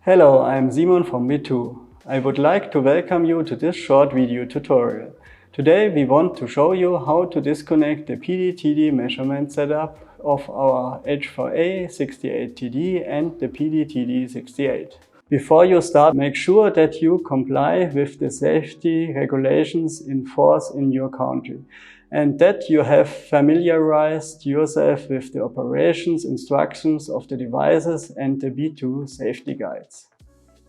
Hello, I'm Simon from B2. I would like to welcome you to this short video tutorial. Today we want to show you how to disconnect the PDTD measurement setup of our HVA68TD and the PDTD68. Before you start, make sure that you comply with the safety regulations in force in your country and that you have familiarized yourself with the operations instructions of the devices and the B2 safety guides.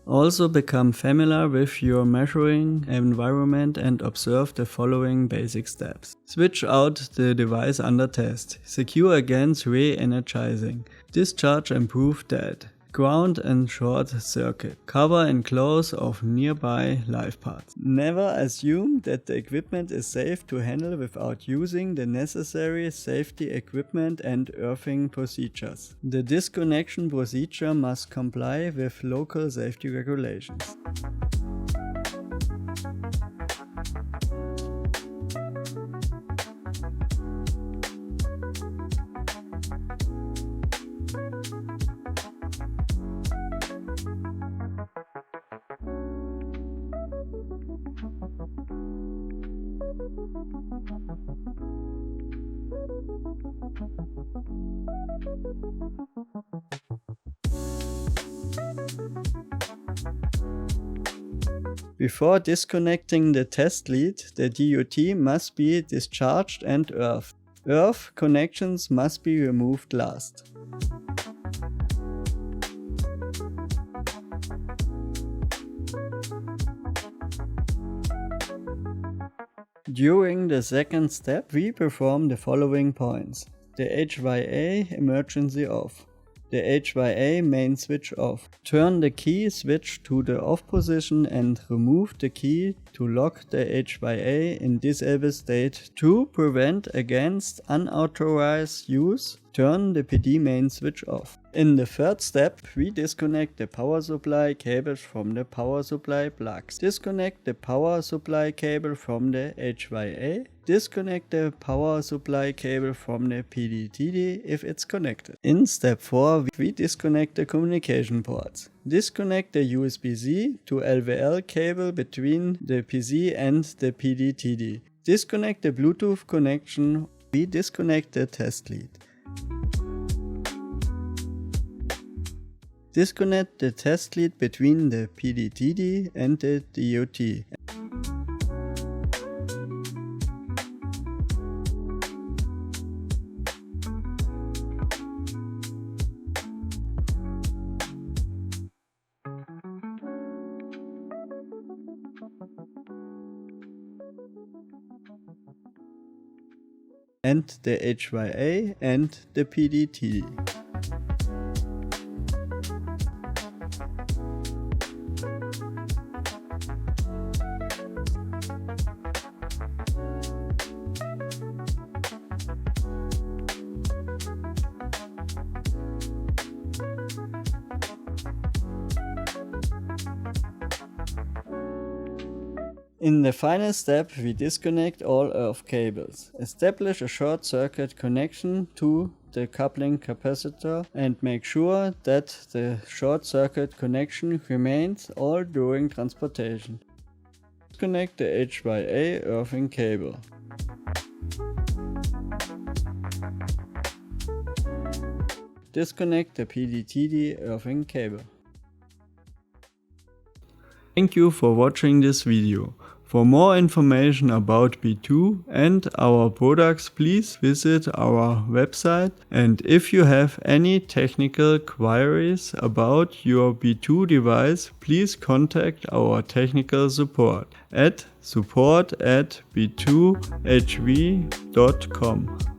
Also become familiar with your measuring environment and observe the following basic steps. Switch out the device under test. Secure against re-energizing. Discharge and proof dead. Ground and short circuit. Cover and close of nearby live parts. Never assume that the equipment is safe to handle without using the necessary safety equipment and earthing procedures. The disconnection procedure must comply with local safety regulations. Before disconnecting the test lead, the DUT must be discharged and earthed. Earth connections must be removed last. During the second step, we perform the following points. The HVA emergency off. The HVA main switch off. Turn the key switch to the off position and remove the key to lock the HVA in disable state. To prevent against unauthorized use, turn the PD main switch off. In the third step, we disconnect the power supply cables from the power supply plugs. Disconnect the power supply cable from the HVA. Disconnect the power supply cable from the PDTD if it's connected. In step 4, we disconnect the communication ports. Disconnect the USB-C to LVL cable between the PC and the PDTD. Disconnect the Bluetooth connection. We disconnect the test lead. Disconnect the test lead between the PDTD and the DUT. And the HVA and the PDTD. In the final step, we disconnect all earth cables. Establish a short circuit connection to the coupling capacitor and make sure that the short circuit connection remains all during transportation. Disconnect the HVA earthing cable. Disconnect the PDTD earthing cable. Thank you for watching this video. For more information about B2 and our products, please visit our website. And if you have any technical queries about your B2 device, please contact our technical support at support@b2hv.com.